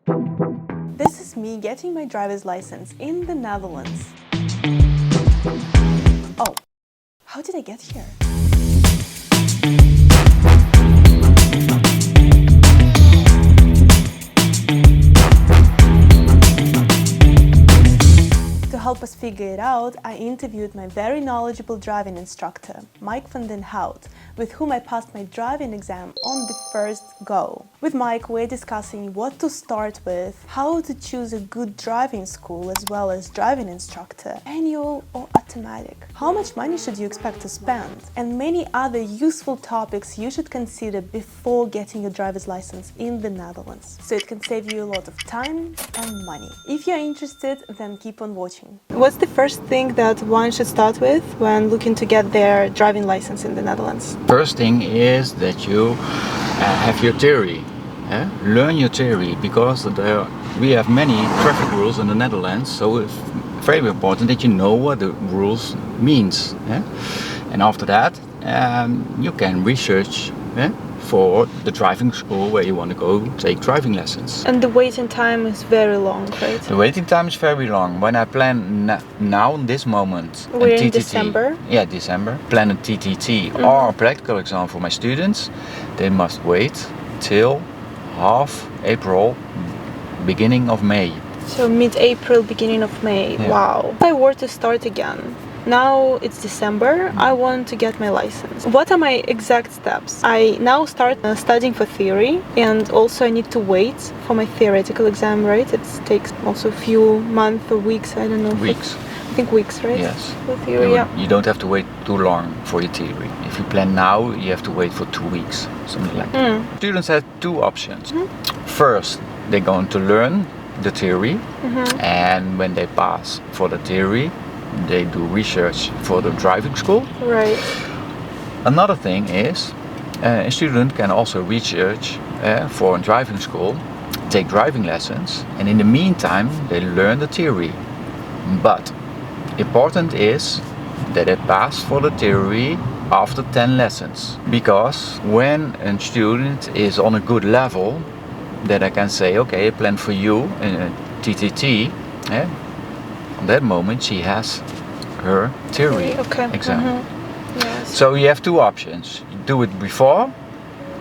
This is me getting my driver's license in the Netherlands. Oh, how did I get here? To help us figure it out, I interviewed my very knowledgeable driving instructor, Mike van den Hout, with whom I passed my driving exam on the first go. With Mike, we're discussing what to start with, how to choose a good driving school as well as driving instructor, manual or automatic, how much money should you expect to spend, and many other useful topics you should consider before getting your driver's license in the Netherlands, so it can save you a lot of time and money. If you're interested, then keep on watching. What's the first thing that one should start with when looking to get their driving license in the Netherlands? First thing is that you have your theory. Learn your theory, because we have many traffic rules in the Netherlands, so it's very important that you know what the rules means. And after that you can research for the driving school where you want to go take driving lessons. And the waiting time is very long, right? The waiting time is very long. When I plan now in this moment, we're in in December. Yeah, December. Plan a TTT or a practical exam for my students. They must wait till half April, beginning of May. So mid-April, beginning of May. Yeah. Wow. If I were to start again, now it's December, I want to get my license. What are my exact steps? I now start studying for theory, and also I need to wait for my theoretical exam, right? It takes also a few months or weeks, I don't know. Weeks. I think weeks, right? Yes. For theory, yeah. You don't have to wait too long for your theory. If you plan now, you have to wait for 2 weeks, something like that. Students have two options. First, they're going to learn the theory, and when they pass for the theory, they do research for the driving school. Right. Another thing is a student can also research for a driving school, take driving lessons, and in the meantime they learn the theory. But important is that they pass for the theory after 10 lessons, because when a student is on a good level, that I can say, okay, I plan for you in a TTT, on that moment she has her theory exam. Yes. So you have two options. You do it before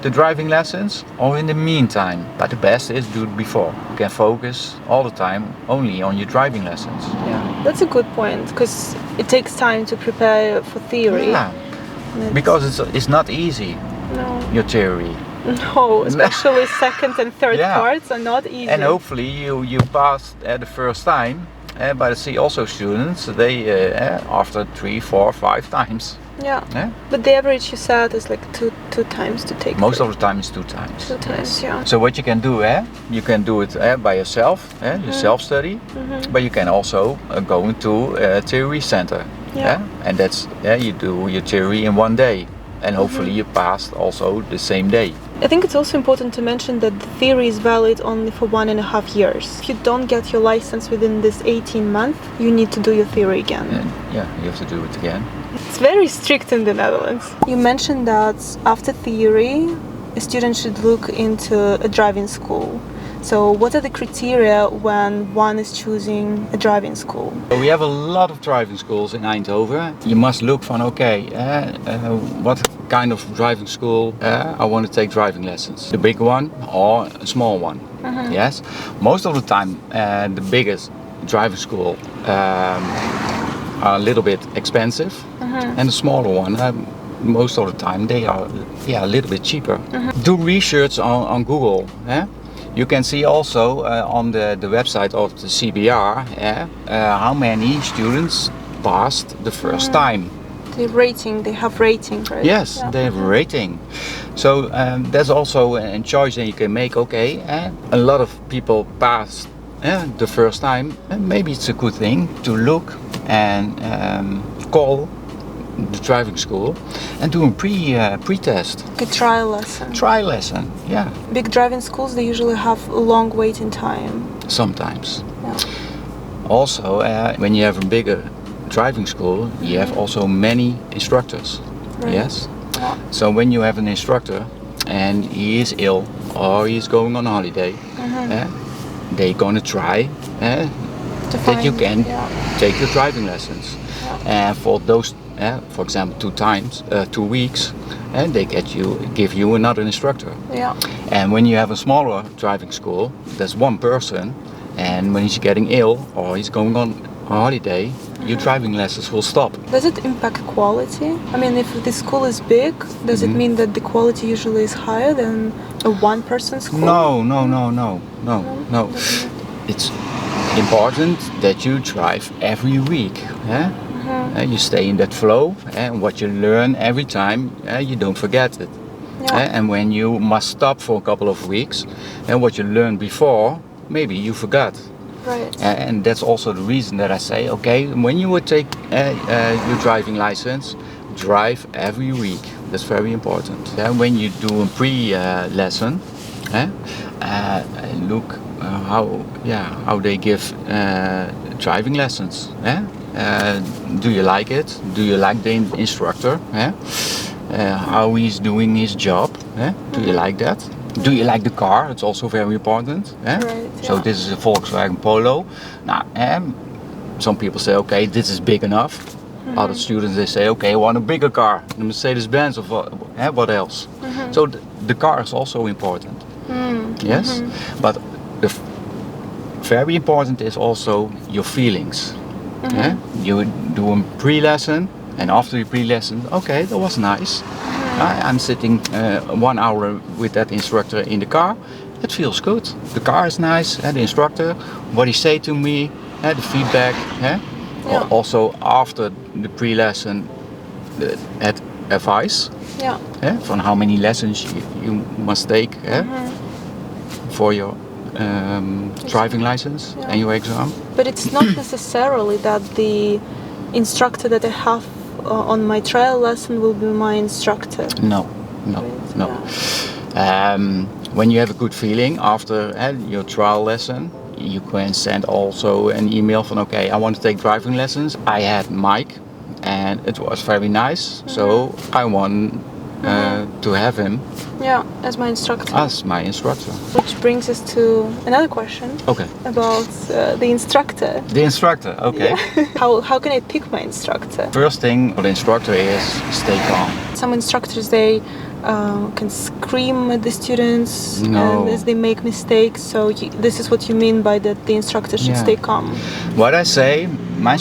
the driving lessons or in the meantime, but the best is do it before. You can focus all the time only on your driving lessons. Yeah, that's a good point, because it takes time to prepare for theory. Yeah, because it's not easy, your theory. No, especially second and third parts are not easy. And hopefully you pass the first time, but I see also students, they after 3, 4, 5 times. Yeah. But the average you said is like two times to take. Most of the time is 2 times. 2 times, yeah. So what you can do, you can do it by yourself, you self-study, but you can also go into a theory center. And that's you do your theory in 1 day, and hopefully you passed also the same day. I think it's also important to mention that the theory is valid only for 1.5 years. If you don't get your license within this 18 months, you need to do your theory again. And you have to do it again. It's very strict in the Netherlands. You mentioned that after theory, a student should look into a driving school. So what are the criteria when one is choosing a driving school? We have a lot of driving schools in Eindhoven. You must look for, what kind of driving school I want to take driving lessons. The big one or a small one. Yes. Most of the time the biggest driving school are a little bit expensive, and the smaller one most of the time they are a little bit cheaper. Do research on Google. You can see also on the website of the CBR how many students passed the first time. The rating, they have rating, right? Yes, they have a rating. So there's also a choice that you can make. A lot of people passed the first time. Maybe it's a good thing to look and call the driving school and do a pre-test. A trial lesson. Trial lesson, yeah. Big driving schools, they usually have a long waiting time. Sometimes. Yeah. Also, when you have a bigger driving school, you have also many instructors. Right. Yes. Yeah. So when you have an instructor and he is ill or he is going on holiday, they're gonna try that you can take your driving lessons. And for those, for example, 2 weeks, and they give you another instructor. Yeah. And when you have a smaller driving school, there's one person, and when he's getting ill or he's going on a holiday, your driving lessons will stop. Does it impact quality? I mean, if the school is big, does it mean that the quality usually is higher than a one-person school? No. It's important that you drive every week. You stay in that flow, and what you learn every time, you don't forget it. And when you must stop for a couple of weeks, and what you learned before, maybe you forgot. Right. And that's also the reason that I say, okay, when you would take your driving license, drive every week. That's very important. When you do a pre-lesson, look how they give driving lessons. Do you like it? Do you like the instructor? How he's doing his job? Do you like that? Do you like the car? It's also very important. So this is a Volkswagen Polo. Now, some people say, okay, this is big enough. Other students, they say, okay, I want a bigger car, a Mercedes-Benz or what else. So the car is also important. Yes, but very important is also your feelings. You do a pre-lesson, and after your pre-lesson, okay, that was nice. I'm sitting 1 hour with that instructor in the car. It feels good. The car is nice, the instructor, what he say to me, the feedback. Also after the pre-lesson, advice. From how many lessons you must take for your driving license and your exam. But it's not necessarily that the instructor that I have on my trial lesson will be my instructor. No. When you have a good feeling after your trial lesson, you can send also an email from, okay, I want to take driving lessons. I had Mike and it was very nice, so I want to have him as my instructor. As my instructor. Which brings us to another question. Okay. About the instructor. The instructor, okay. How can I pick my instructor? First thing for the instructor is stay calm. Some instructors, they can scream at the students and as they make mistakes. So this is what you mean by that the instructor should stay calm. What I say, my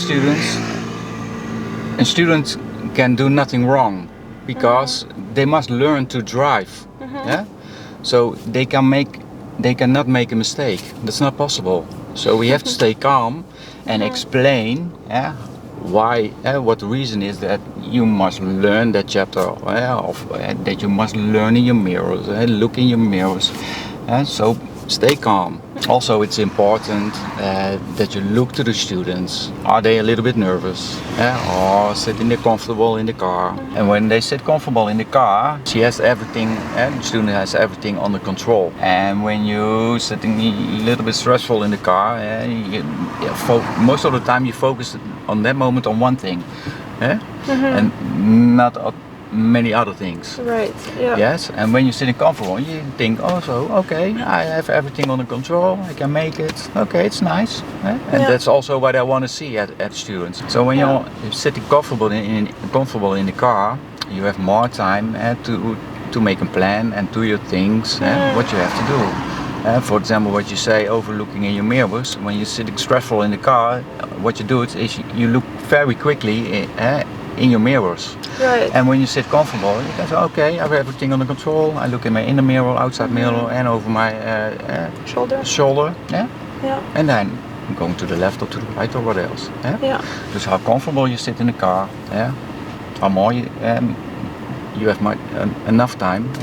students can do nothing wrong because they must learn to drive. So they cannot make a mistake. That's not possible. So we have to stay calm and explain why, what the reason is that you must learn that chapter, that you must learn in your mirrors, look in your mirrors. So stay calm. Also, it's important that you look to the students. Are they a little bit nervous or sitting there comfortable in the car? And when they sit comfortable in the car, she has everything, the student has everything under control. And when you're sitting a little bit stressful in the car, most of the time you focus on that moment on one thing, and not many other things. Right. Yeah. Yes. And when you're sitting comfortable, you think also, okay, I have everything under control. I can make it. Okay, it's nice. And that's also what I want to see at students. So when you're sitting comfortable in the car, you have more time to make a plan and do your things. What you have to do. For example, what you say, overlooking in your mirrors. When you're sitting stressful in the car, what you do is you look very quickly in your mirrors. Right. And when you sit comfortable, you can say, okay, I have everything under control. I look in my inner mirror, outside mirror, and over my shoulder. And then I'm going to the left or to the right or what else. Just how comfortable you sit in the car. How more you have enough time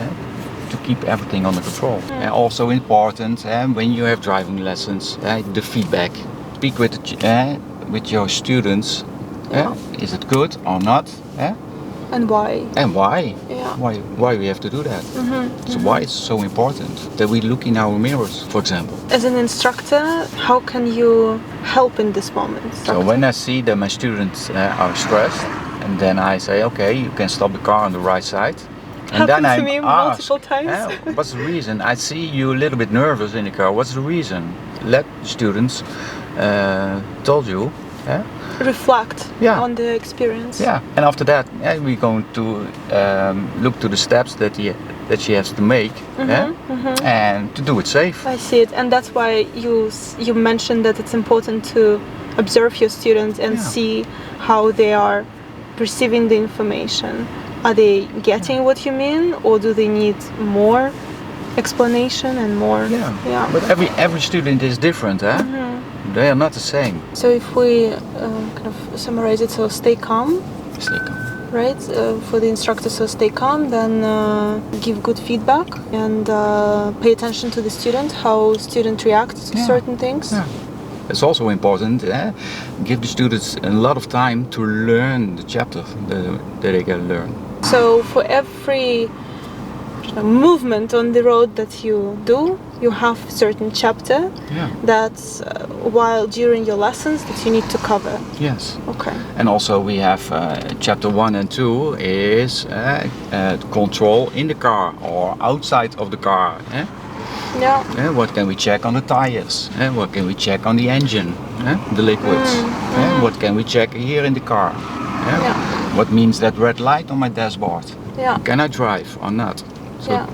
to keep everything under control. Also important when you have driving lessons, the feedback. Speak with your students. Is it good or not? And why? And why? Why we have to do that? So why it's so important that we look in our mirrors, for example. As an instructor, how can you help in this moment? So when I see that my students are stressed, and then I say, okay, you can stop the car on the right side, And then Happened to I'm me asked, multiple times. what's the reason? I see you a little bit nervous in the car. What's the reason? Let the students told you. Reflect Yeah. on the experience. Yeah, and after that, we're going to look to the steps that she has to make, and to do it safe. I see it, and that's why you mentioned that it's important to observe your students and see how they are perceiving the information. Are they getting what you mean, or do they need more explanation and more? Yeah. But every student is different, They are not the same. So if we kind of summarize it, so stay calm. Stay calm. Right, for the instructor, so stay calm, then give good feedback and pay attention to the student, how student reacts to certain things. Yeah. It's also important, give the students a lot of time to learn the chapter that they can learn. So for every movement on the road that you do, you have certain chapter that's while during your lessons that you need to cover. Yes. Okay. And also we have chapter 1 and 2 is control in the car or outside of the car. Yeah. What can we check on the tires? What can we check on the engine? The liquids. What can we check here in the car? What means that red light on my dashboard? Yeah. Can I drive or not? So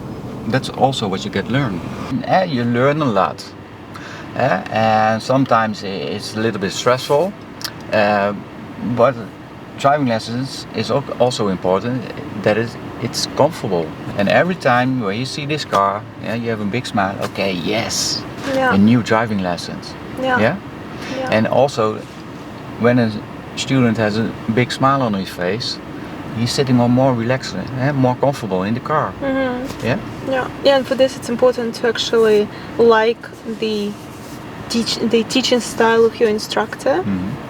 that's also what you get learn. You learn a lot. And sometimes it's a little bit stressful. But driving lessons is also important that it's comfortable. And every time when you see this car, you have a big smile. Okay, yes, a new driving lessons. Yeah. And also, when a student has a big smile on his face, he's sitting on more relaxed, more comfortable in the car. Yeah. And for this, it's important to actually like the teaching style of your instructor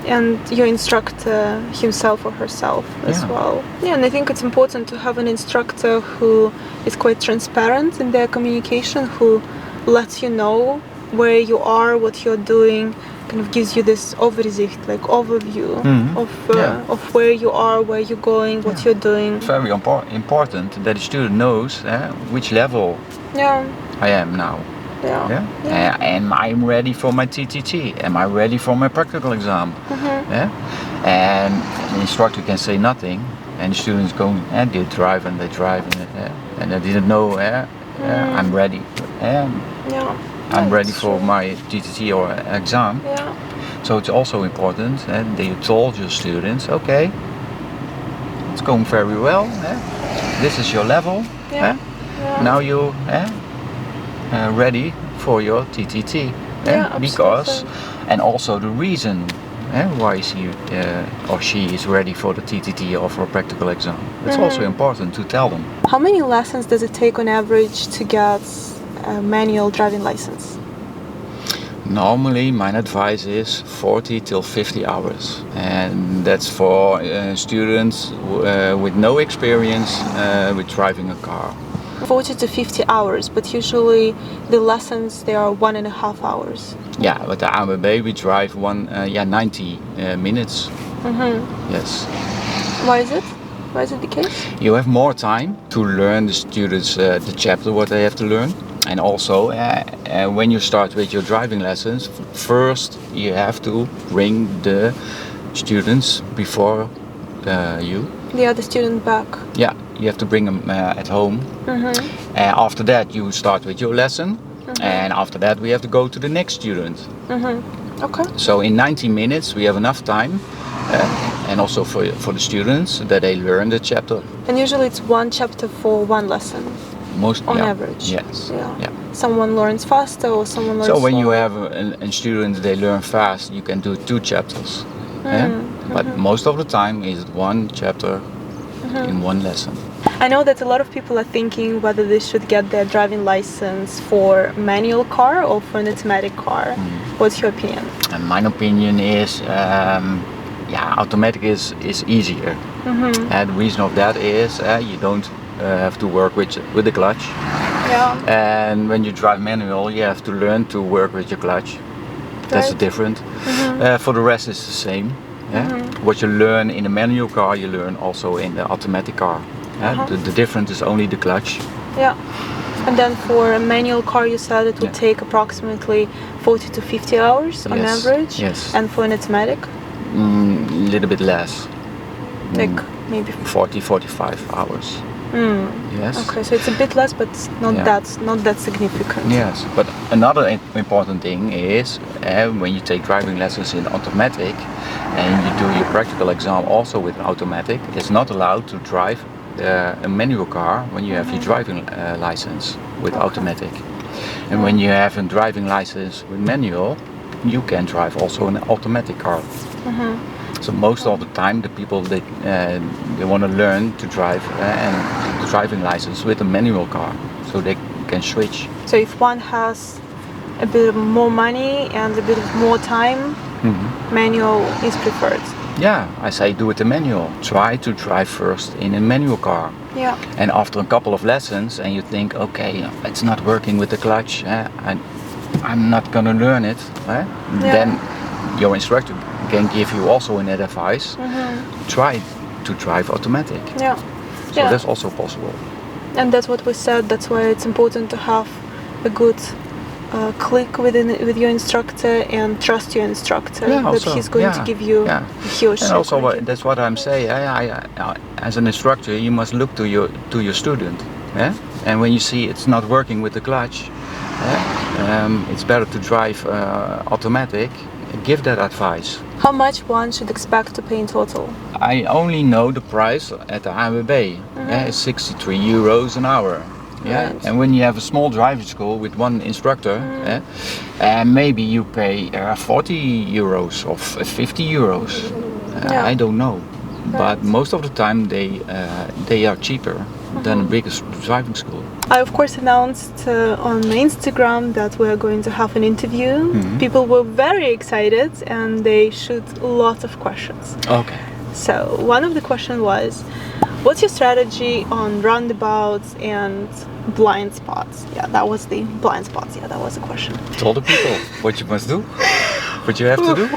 and your instructor himself or herself as well. And I think it's important to have an instructor who is quite transparent in their communication, who lets you know where you are, what you're doing, kind of gives you this overzicht, like overview of where you are, where you're going, what you're doing. It's very important that the student knows which level I am now. Am I ready for my TTT? Am I ready for my practical exam? And the instructor can say nothing, and the students go and they drive and and they didn't know. I'm ready. I'm ready for my TTT or exam. So it's also important that you told your students, okay, it's going very well. This is your level. Now you ready for your TTT. Because, and also the reason why he or she is ready for the TTT or for a practical exam. It's also important to tell them. How many lessons does it take on average to get a manual driving license? Normally my advice is 40 till 50 hours, and that's for students with no experience with driving a car. 40 to 50 hours, but usually the lessons, they are 1.5 hours. Yeah, but the ANWB we drive 90 minutes. Yes. Why is it? Why is it the case? You have more time to learn the students the chapter what they have to learn. And also, when you start with your driving lessons, first you have to bring the students before you. The other student back. Yeah, you have to bring them at home. After that, you start with your lesson, and after that, we have to go to the next student. Okay. So in 90 minutes, we have enough time, and also for the students that they learn the chapter. And usually it's one chapter for one lesson. Most on average. Yes. Yeah. Someone learns faster or someone learns So when you slower. have a student they learn fast, you can do 2 chapters. But most of the time is 1 chapter in 1 lesson. I know that a lot of people are thinking whether they should get their driving license for manual car or for an automatic car. What's your opinion? And my opinion is automatic is easier. And the reason of that is you don't have to work with the clutch. And when you drive manual, you have to learn to work with your clutch. That's different. For the rest, it's the same. What you learn in a manual car, you learn also in the automatic car. The difference is only the clutch. Yeah. And then for a manual car, you said it would take approximately 40 to 50 hours on average. Yes. And for an automatic? A little bit less. Like maybe 40, 45 hours. Yes. Okay, so it's a bit less, but not that significant. Yes, but another important thing is when you take driving lessons in automatic and you do your practical exam also with an automatic, it's not allowed to drive a manual car when you have your driving license with automatic. And when you have a driving license with manual, you can drive also an automatic car. So most of the time, the people they want to learn to drive and the driving license with a manual car, so they can switch. So if one has a bit more money and a bit more time, manual is preferred. Yeah, I say do it in manual. Try to drive first in a manual car. Yeah. And after a couple of lessons, and you think, okay, it's not working with the clutch, I'm not gonna learn it. Then your instructor can give you also an advice. Try to drive automatic. Yeah. So that's also possible. And that's what we said. That's why it's important to have a good click with your instructor and trust your instructor that he's going to give you he or she. And also that's what I'm saying. As an instructor, you must look to your student. And when you see it's not working with the clutch, it's better to drive automatic. Give that advice. How much one should expect to pay in total? I only know the price at the ANWB. It's 63 euros an hour. Right. And when you have a small driving school with one instructor, maybe you pay 40 euros or 50 euros. I don't know. But most of the time they are cheaper than the biggest driving school. I of course announced on my Instagram that we're going to have an interview. People were very excited and they shoot a lot of questions. Okay. So one of the questions was, what's your strategy on roundabouts and blind spots? Yeah, that was the blind spots. Yeah, that was the question. Tell the people what you must do, what you have to do.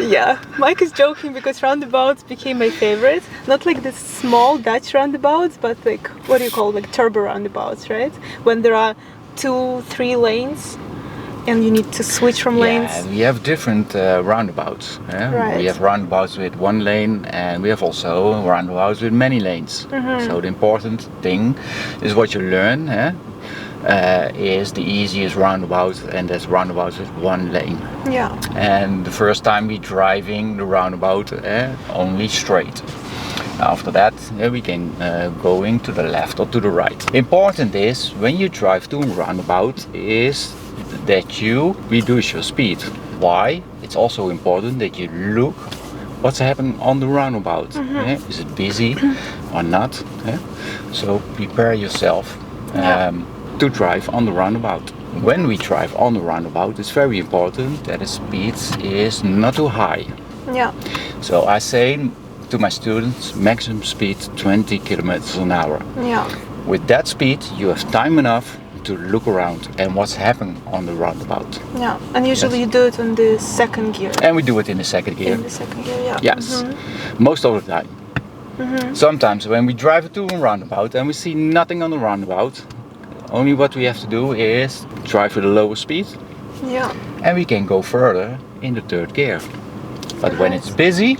Yeah, Mike is joking because roundabouts became my favorite. Not like the small Dutch roundabouts, but like, what do you call like turbo roundabouts, right? When there are 2-3 lanes and you need to switch from lanes. Yeah, we have different roundabouts. Right. We have roundabouts with one lane and we have also roundabouts with many lanes. So the important thing is what you learn is the easiest roundabout, and that's roundabouts with one lane. Yeah. And the first time we driving the roundabout only straight. After that we can going to the left or to the right. Important is when you drive to a roundabout is that you reduce your speed. Why? It's also important that you look what's happening on the roundabout. Is it busy or not? So prepare yourself to drive on the roundabout. When we drive on the roundabout, it's very important that the speed is not too high. Yeah. So I say to my students, maximum speed 20 kilometers an hour. Yeah. With that speed, you have time enough to look around and what's happening on the roundabout. Yeah, and usually you do it in the second gear. And we do it in the second gear. In the second gear, yeah. Yes, most of the time. Sometimes when we drive to a roundabout and we see nothing on the roundabout, only what we have to do is drive with a lower speed. Yeah. And we can go further in the third gear. But when it's busy,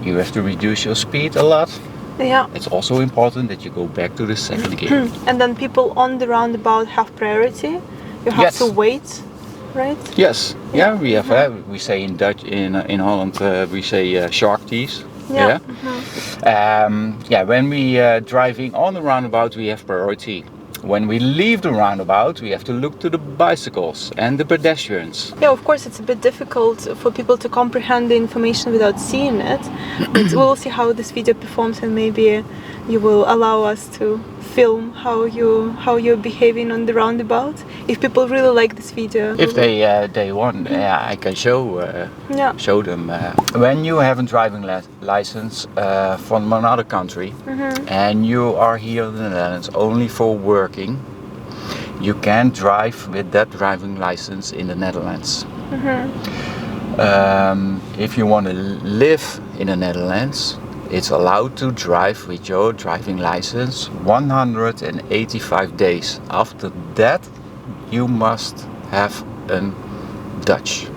you have to reduce your speed a lot. Yeah. It's also important that you go back to the second gear. And then people on the roundabout have priority. You have to wait, right? Yes. Yeah, we have. We say in Dutch, in Holland, we say shark teeth. Yeah. When we driving on the roundabout, we have priority. When we leave the roundabout, we have to look to the bicycles and the pedestrians. Yeah, of course, it's a bit difficult for people to comprehend the information without seeing it. But we'll see how this video performs, and maybe you will allow us to film how you're behaving on the roundabout. If people really like this video, if they want, I can show them. When you have a driving license from another country and you are here in the Netherlands only for working, you can drive with that driving license in the Netherlands. If you want to live in the Netherlands, it's allowed to drive with your driving license 185 days. After that, you must have a Dutch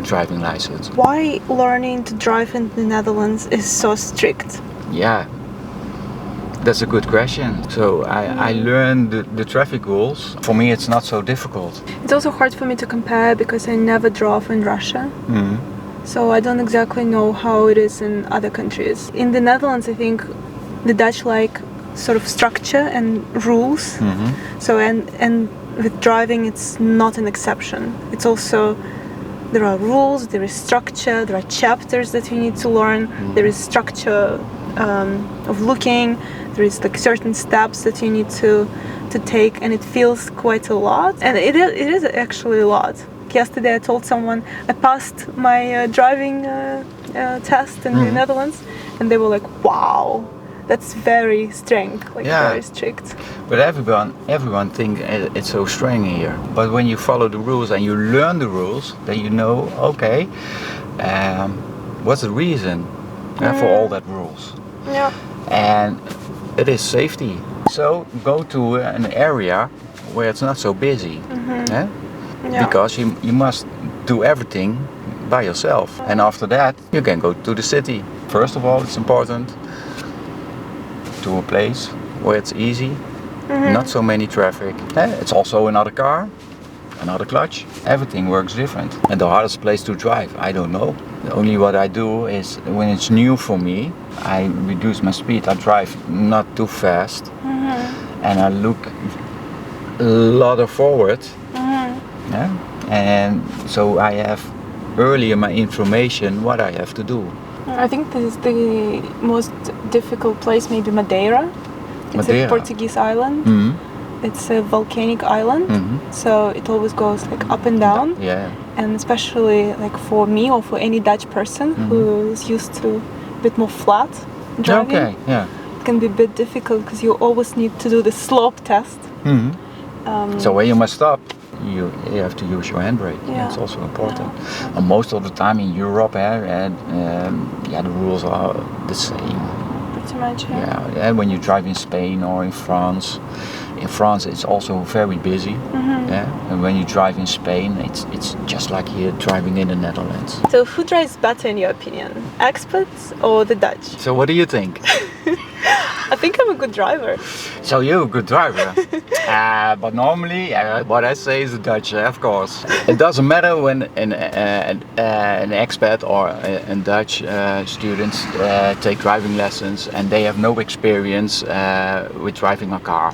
driving license. Why learning to drive in the Netherlands is so strict? Yeah, that's a good question. So I learned the traffic rules. For me, it's not so difficult. It's also hard for me to compare because I never drove in Russia. So I don't exactly know how it is in other countries. In the Netherlands, I think the Dutch like sort of structure and rules. So and with driving, it's not an exception. It's also, there are rules, there is structure, there are chapters that you need to learn, there is structure of looking, there is like certain steps that you need to take, and it feels quite a lot. And it is actually a lot. Yesterday I told someone I passed my driving test in the Netherlands, and they were like, wow, that's very strict, like very strict. But everyone thinks it's so strange here. But when you follow the rules and you learn the rules, then you know, okay, what's the reason for all that rules? Yeah. And it is safety. So go to an area where it's not so busy, because you must do everything by yourself. And after that, you can go to the city. First of all, it's important to a place where it's easy, not so many traffic. It's also another car, another clutch. Everything works different. And the hardest place to drive, I don't know. Only what I do is when it's new for me, I reduce my speed. I drive not too fast, and I look a lot forward. And so I have earlier my information what I have to do. I think this is the most difficult place, maybe Madeira. It's a Portuguese island. It's a volcanic island, so it always goes like up and down. And especially like for me or for any Dutch person who is used to a bit more flat driving, it can be a bit difficult because you always need to do the slope test. So when you must stop, you have to use your handbrake. It's also important. And most of the time in Europe, the rules are the same. Pretty much. And when you drive in Spain or in France it's also very busy. And when you drive in Spain, it's just like here driving in the Netherlands. So who drives better in your opinion, expats or the Dutch? So what do you think? I think I'm a good driver. So you're a good driver. But normally what I say is the Dutch, of course. It doesn't matter when an expat or a Dutch students take driving lessons and they have no experience with driving a car.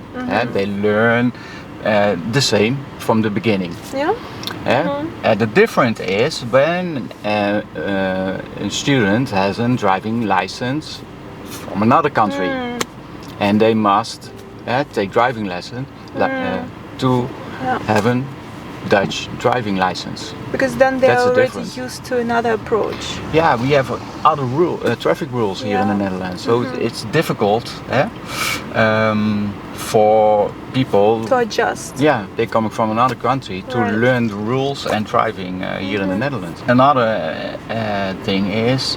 They learn the same from the beginning. The difference is when a student has a driving license from another country, and they must take driving lesson to have a Dutch driving license. Because then they're already used to another approach. Yeah, we have other traffic rules here in the Netherlands, so it's difficult for people to adjust. Yeah, they're coming from another country to learn the rules and driving here in the Netherlands. Another thing is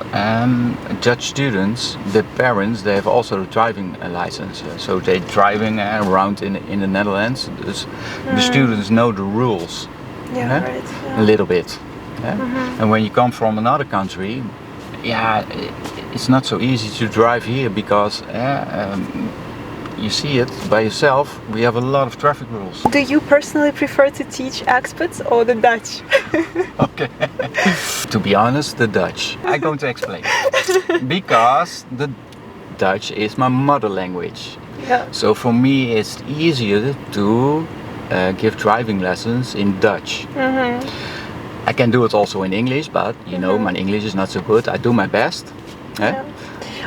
Dutch students, the parents, they have also a driving license, so they're driving around in the Netherlands. The students know the rules a little bit. And when you come from another country, it's not so easy to drive here because you see it by yourself, we have a lot of traffic rules. Do you personally prefer to teach expats or the Dutch? Okay. To be honest, the Dutch. I'm going to explain. Because the Dutch is my mother language. So for me it's easier to give driving lessons in Dutch. I can do it also in English, but you know, my English is not so good. I do my best.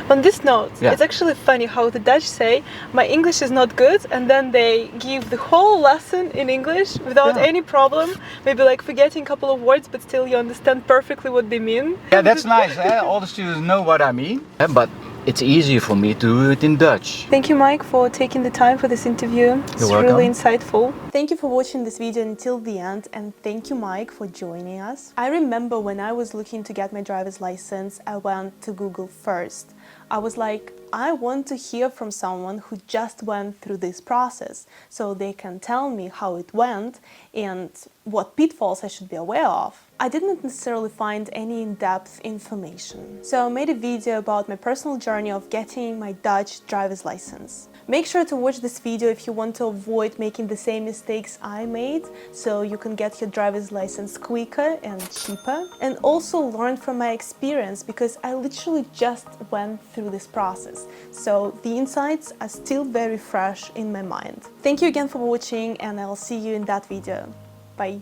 On this note, it's actually funny how the Dutch say, my English is not good, and then they give the whole lesson in English without any problem, maybe like forgetting a couple of words, but still you understand perfectly what they mean. Yeah, that's nice. All the students know what I mean, but it's easier for me to do it in Dutch. Thank you, Mike, for taking the time for this interview. It's really insightful. Thank you for watching this video until the end, and thank you, Mike, for joining us. I remember when I was looking to get my driver's license, I went to Google first. I was like, I want to hear from someone who just went through this process so they can tell me how it went and what pitfalls I should be aware of. I didn't necessarily find any in-depth information, so I made a video about my personal journey of getting my Dutch driver's license. Make sure to watch this video if you want to avoid making the same mistakes I made, so you can get your driver's license quicker and cheaper, and also learn from my experience because I literally just went through this process, so the insights are still very fresh in my mind. Thank you again for watching, and I'll see you in that video. Bye!